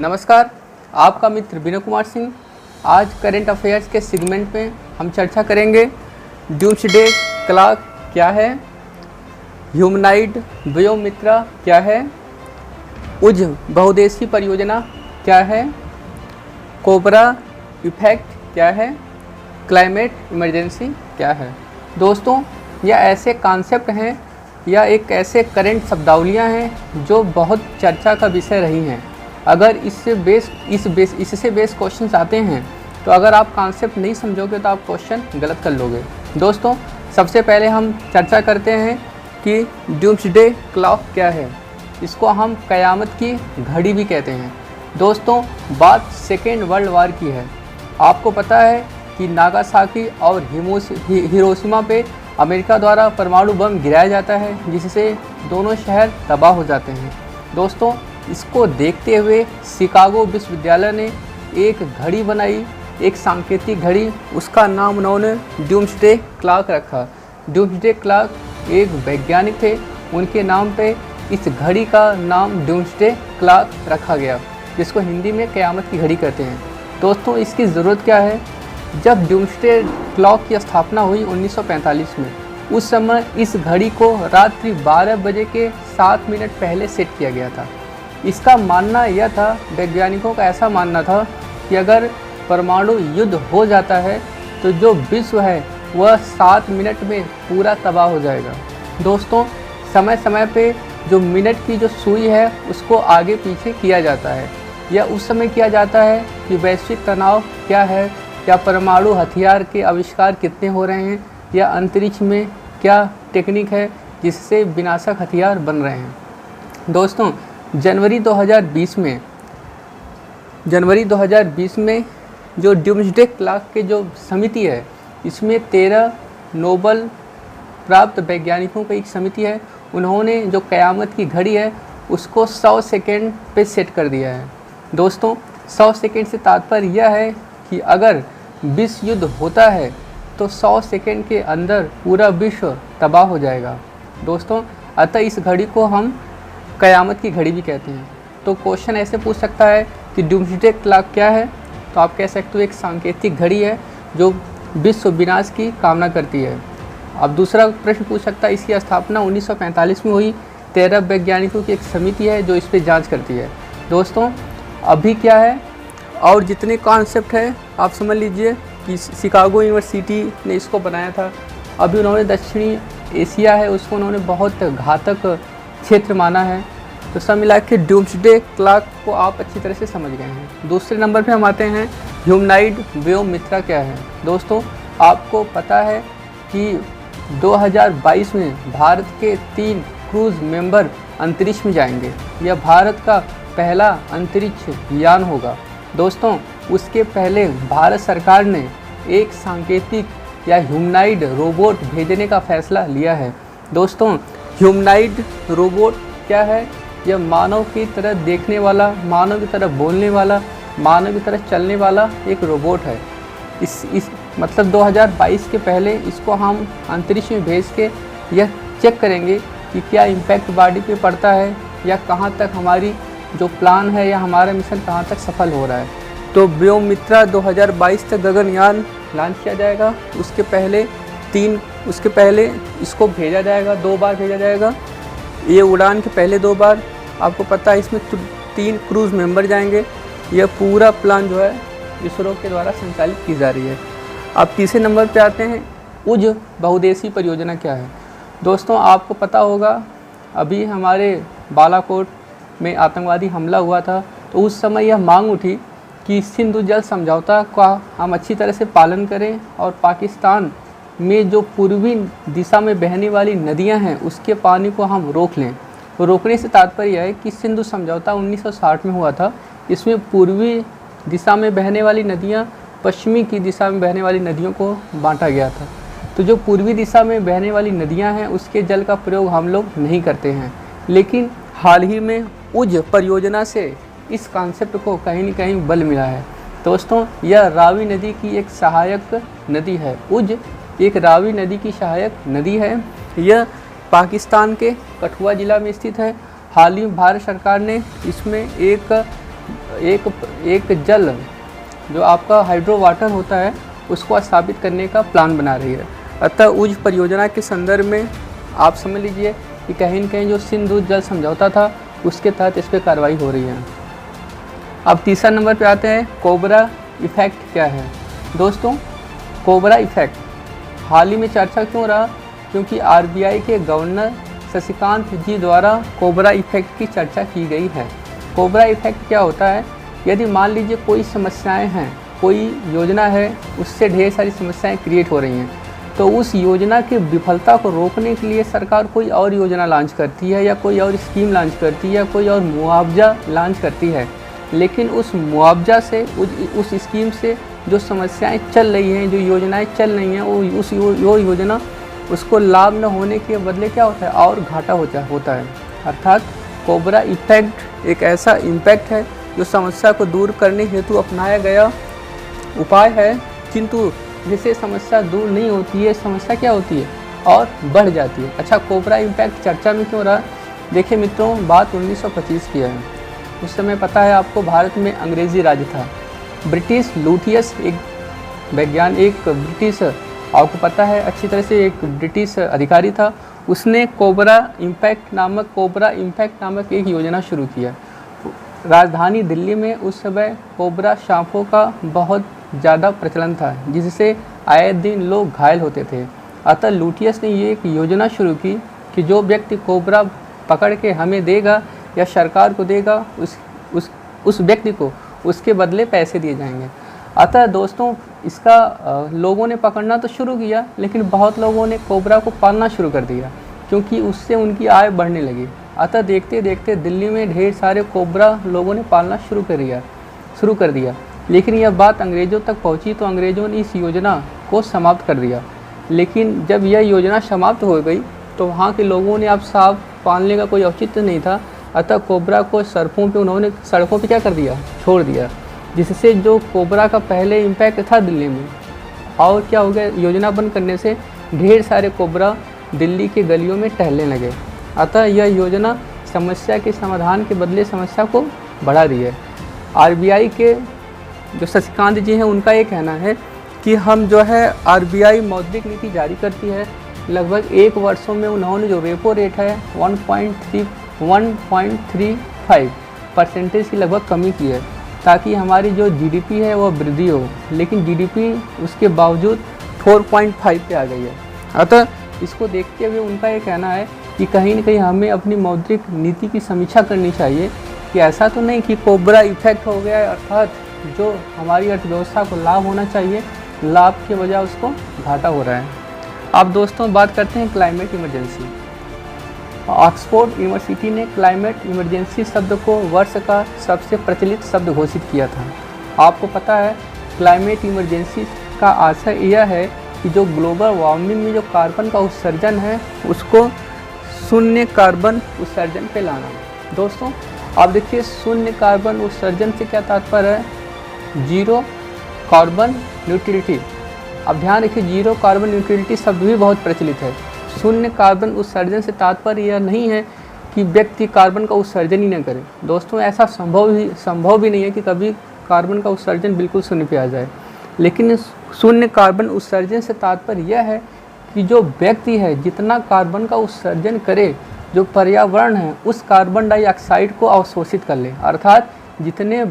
नमस्कार, आपका मित्र विनय कुमार सिंह। आज करेंट अफेयर्स के सेगमेंट में हम चर्चा करेंगे डूम्सडे क्लॉक क्या है, ह्यूमनॉइड बायोमित्रा क्या है, उज बहुउद्देशीय परियोजना क्या है, कोबरा इफेक्ट क्या है, क्लाइमेट इमरजेंसी क्या है। दोस्तों, यह ऐसे कॉन्सेप्ट हैं या एक ऐसे करंट शब्दावलियाँ हैं जो बहुत चर्चा का विषय रही हैं। अगर इससे बेस क्वेश्चंस आते हैं तो अगर आप कॉन्सेप्ट नहीं समझोगे तो आप क्वेश्चन गलत कर लोगे। दोस्तों, सबसे पहले हम चर्चा करते हैं कि डूम्सडे क्लॉक क्या है। इसको हम क़यामत की घड़ी भी कहते हैं। दोस्तों, बात सेकेंड वर्ल्ड वार की है। आपको पता है कि नागासाकी और हिरोशिमा पे अमेरिका द्वारा परमाणु बम गिराया जाता है, जिससे दोनों शहर तबाह हो जाते हैं। दोस्तों, इसको देखते हुए शिकागो विश्वविद्यालय ने एक घड़ी बनाई, एक सांकेतिक घड़ी। उसका नाम उन्होंने डूम्सडे क्लॉक रखा। डूम्सडे क्लॉक एक वैज्ञानिक थे, उनके नाम पे इस घड़ी का नाम डूम्सडे क्लॉक रखा गया, जिसको हिंदी में क़यामत की घड़ी कहते हैं। दोस्तों, इसकी ज़रूरत क्या है? जब डूम्सडे क्लॉक की स्थापना हुई 1945 में, उस समय इस घड़ी को रात्रि 12 बजे के 7 मिनट पहले सेट किया गया था। इसका मानना यह था, वैज्ञानिकों का ऐसा मानना था कि अगर परमाणु युद्ध हो जाता है तो जो विश्व है वह 7 मिनट में पूरा तबाह हो जाएगा। दोस्तों, समय समय पे जो मिनट की जो सुई है उसको आगे पीछे किया जाता है। यह उस समय किया जाता है कि वैश्विक तनाव क्या है, या परमाणु हथियार के आविष्कार कितने हो रहे हैं, या अंतरिक्ष में क्या टेक्निक है जिससे विनाशक हथियार बन रहे हैं। दोस्तों, जनवरी 2020 में जो डूम्सडे क्लॉक के जो समिति है, इसमें 13 नोबल प्राप्त वैज्ञानिकों की एक समिति है। उन्होंने जो क़यामत की घड़ी है उसको 100 सेकेंड पे सेट कर दिया है। दोस्तों, 100 सेकेंड से तात्पर्य यह है कि अगर विश्व युद्ध होता है तो 100 सेकेंड के अंदर पूरा विश्व तबाह हो जाएगा। दोस्तों, अतः इस घड़ी को हम क़यामत की घड़ी भी कहते हैं। तो क्वेश्चन ऐसे पूछ सकता है कि डूम्सडे क्लॉक क्या है, तो आप कह सकते हो एक सांकेतिक घड़ी है जो विश्व विनाश की कामना करती है। अब दूसरा प्रश्न पूछ सकता है, इसकी स्थापना 1945 में हुई। 13 वैज्ञानिकों की एक समिति है जो इस पर जाँच करती है। दोस्तों, अभी क्या है और जितने कॉन्सेप्ट हैं आप समझ लीजिए कि शिकागो यूनिवर्सिटी ने इसको बनाया था। अभी उन्होंने दक्षिणी एशिया है उसको उन्होंने बहुत घातक क्षेत्र माना है। तो सब मिला के डूम्सडे क्लॉक को आप अच्छी तरह से समझ गए हैं। दूसरे नंबर पे हम आते हैं, ह्यूमनॉइड बायोमित्रा क्या है। दोस्तों, आपको पता है कि 2022 में भारत के 3 क्रूज मेंबर अंतरिक्ष में जाएंगे। यह भारत का पहला अंतरिक्ष यान होगा। दोस्तों, उसके पहले भारत सरकार ने एक सांकेतिक या ह्यूमनॉइड रोबोट भेजने का फैसला लिया है। दोस्तों, ह्यूमनॉइड रोबोट क्या है? यह मानव की तरह देखने वाला, मानव की तरह बोलने वाला, मानव की तरह चलने वाला एक रोबोट है। इस मतलब 2022 के पहले इसको हम अंतरिक्ष में भेज के यह चेक करेंगे कि क्या इम्पैक्ट बॉडी पे पड़ता है, या कहाँ तक हमारी जो प्लान है या हमारा मिशन कहाँ तक सफल हो रहा है। तो बायोमित्रा 2022 तक गगनयान लॉन्च किया जाएगा। उसके पहले इसको भेजा जाएगा, 2 बार भेजा जाएगा। ये उड़ान के पहले 2 बार आपको पता है इसमें 3 क्रूज मेंबर जाएंगे। यह पूरा प्लान जो है इसरो के द्वारा संचालित की जा रही है। अब तीसरे नंबर पे आते हैं, उज बहुउद्देशीय परियोजना क्या है। दोस्तों, आपको पता होगा अभी हमारे बालाकोट में आतंकवादी हमला हुआ था, तो उस समय यह मांग उठी कि सिंधु जल समझौता का हम अच्छी तरह से पालन करें और पाकिस्तान में जो पूर्वी दिशा में बहने वाली नदियां हैं उसके पानी को हम रोक लें। तो रोकने से तात्पर्य है कि सिंधु समझौता 1960 में हुआ था। इसमें पूर्वी दिशा में बहने वाली नदियां पश्चिमी की दिशा में बहने वाली नदियों को बांटा गया था। तो जो पूर्वी दिशा में बहने वाली नदियां हैं उसके जल का प्रयोग हम लोग नहीं करते हैं, लेकिन हाल ही में उज परियोजना से इस कॉन्सेप्ट को कहीं न कहीं बल मिला है। दोस्तों, यह रावी नदी की एक सहायक नदी है। उज एक रावी नदी की सहायक नदी है। यह पाकिस्तान के कठुआ ज़िला में स्थित है। हाल ही भारत सरकार ने इसमें एक जल जो आपका हाइड्रो वाटर होता है उसको स्थापित करने का प्लान बना रही है। अतः उस परियोजना के संदर्भ में आप समझ लीजिए कि कहीं न कहीं जो सिंधु जल समझौता था उसके तहत इस पर कार्रवाई हो रही है। अब तीसरा नंबर पे आते हैं, कोबरा इफ़ेक्ट क्या है। दोस्तों, कोबरा इफ़ेक्ट हाल ही में चर्चा क्यों रहा, क्योंकि आरबीआई के गवर्नर शशिकांत जी द्वारा कोबरा इफ़ेक्ट की चर्चा की गई है। कोबरा इफ़ेक्ट क्या होता है, यदि मान लीजिए कोई समस्याएं हैं, कोई योजना है, उससे ढेर सारी समस्याएं क्रिएट हो रही हैं, तो उस योजना की विफलता को रोकने के लिए सरकार कोई और योजना लॉन्च करती है या कोई और स्कीम लॉन्च करती है या कोई और मुआवजा लॉन्च करती है। लेकिन उस मुआवजा से, उस स्कीम से जो समस्याएं चल रही हैं, जो योजनाएं चल रही हैं, वो योजना उसको लाभ न होने के बदले क्या होता है, और घाटा होता है। अर्थात कोबरा इफ़ेक्ट एक ऐसा इम्पैक्ट है जो समस्या को दूर करने हेतु अपनाया गया उपाय है, किंतु जिससे समस्या दूर नहीं होती है, समस्या क्या होती है, और बढ़ जाती है। अच्छा, कोबरा इम्पैक्ट चर्चा में क्यों रहा? देखिए मित्रों, बात 1925 की है। उस समय पता है आपको, भारत में अंग्रेज़ी राज था। ब्रिटिश लूटियस एक ब्रिटिश, आपको पता है अच्छी तरह से, एक ब्रिटिश अधिकारी था। उसने कोबरा इम्पैक्ट नामक एक योजना शुरू किया। राजधानी दिल्ली में उस समय कोबरा सांपों का बहुत ज़्यादा प्रचलन था, जिससे आए दिन लोग घायल होते थे। अतः लूटियस ने ये एक योजना शुरू की कि जो व्यक्ति कोबरा पकड़ के हमें देगा या सरकार को देगा, उस व्यक्ति को उसके बदले पैसे दिए जाएंगे। अतः दोस्तों, इसका लोगों ने पकड़ना तो शुरू किया, लेकिन बहुत लोगों ने कोबरा को पालना शुरू कर दिया, क्योंकि उससे उनकी आय बढ़ने लगी। अतः देखते देखते दिल्ली में ढेर सारे कोबरा लोगों ने पालना शुरू कर दिया। लेकिन यह बात अंग्रेज़ों तक पहुंची तो अंग्रेज़ों ने इस योजना को समाप्त कर दिया। लेकिन जब यह योजना समाप्त हो गई तो वहाँ के लोगों ने अब सांप पालने का कोई औचित्य नहीं था। अतः कोबरा को सड़कों पे क्या कर दिया, छोड़ दिया, जिससे जो कोबरा का पहले इम्पैक्ट था दिल्ली में, और क्या हो गया, योजना बंद करने से ढेर सारे कोबरा दिल्ली के गलियों में टहलने लगे। अतः यह योजना समस्या के समाधान के बदले समस्या को बढ़ा रही है। आरबीआई के जो शशिकांत जी हैं, उनका ये कहना है कि हम जो है, आरबीआई मौद्रिक नीति जारी करती है, लगभग 1 वर्षों में उन्होंने जो रेपो रेट है 1.35% की लगभग कमी की है, ताकि हमारी जो जीडीपी है वो वृद्धि हो। लेकिन जीडीपी उसके बावजूद 4.5 पे आ गई है। अतः इसको देखते हुए उनका ये कहना है कि कहीं न कहीं हमें अपनी मौद्रिक नीति की समीक्षा करनी चाहिए, कि ऐसा तो नहीं कि कोबरा इफ़ेक्ट हो गया है, अर्थात जो हमारी अर्थव्यवस्था को लाभ होना चाहिए, लाभ के बजाय उसको घाटा हो रहा है। अब दोस्तों बात करते हैं क्लाइमेट इमरजेंसी। ऑक्सफोर्ड यूनिवर्सिटी ने क्लाइमेट इमरजेंसी शब्द को वर्ष का सबसे प्रचलित शब्द घोषित किया था। आपको पता है, क्लाइमेट इमरजेंसी का आशय यह है कि जो ग्लोबल वार्मिंग में जो कार्बन का उत्सर्जन है, उसको शून्य कार्बन उत्सर्जन पे लाना। दोस्तों आप देखिए, शून्य कार्बन उत्सर्जन से क्या तात्पर्य है, जीरो कार्बन न्यूट्रलिटी। अब ध्यान रखिए, जीरो कार्बन न्यूट्रलिटी शब्द भी बहुत प्रचलित है। शून्य कार्बन उत्सर्जन से तात्पर्य यह नहीं है कि व्यक्ति कार्बन का उत्सर्जन ही न करे। दोस्तों ऐसा संभव भी नहीं है कि कभी कार्बन का उत्सर्जन बिल्कुल शून्य पे आ जाए। लेकिन शून्य कार्बन उत्सर्जन से तात्पर्य यह है कि जो व्यक्ति है जितना कार्बन का उत्सर्जन करे, जो पर्यावरण है उस कार्बन डाइऑक्साइड को अवशोषित कर ले। अर्थात जितनी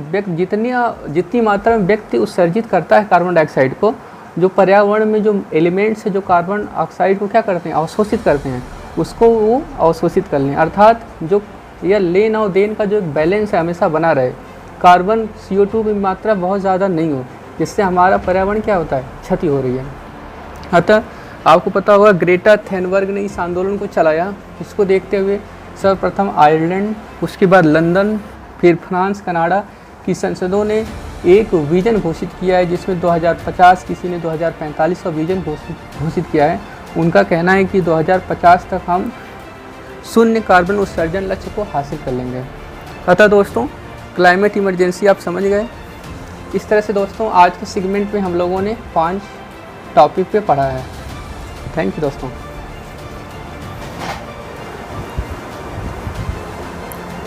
मात्रा में व्यक्ति उत्सर्जित करता है कार्बन डाइऑक्साइड को, जो पर्यावरण में जो एलिमेंट्स है जो कार्बन ऑक्साइड को क्या करते हैं, अवशोषित करते हैं, उसको वो अवशोषित कर लें। अर्थात जो यह लेन और देन का जो एक बैलेंस है हमेशा बना रहे, कार्बन CO2 की मात्रा बहुत ज़्यादा नहीं हो, जिससे हमारा पर्यावरण क्या होता है, क्षति हो रही है। अतः आपको पता होगा ग्रेटा थेनबर्ग ने इस आंदोलन को चलाया। इसको देखते हुए सर्वप्रथम आयरलैंड, उसके बाद लंदन, फिर फ्रांस, कनाडा की संसदों ने एक विजन घोषित किया है, जिसमें 2050, किसी ने 2045 का विजन घोषित किया है। उनका कहना है कि 2050 तक हम शून्य कार्बन उत्सर्जन लक्ष्य को हासिल कर लेंगे। अतः दोस्तों क्लाइमेट इमरजेंसी आप समझ गए। इस तरह से दोस्तों आज के सेगमेंट में हम लोगों ने 5 टॉपिक पे पढ़ा है। थैंक यू दोस्तों।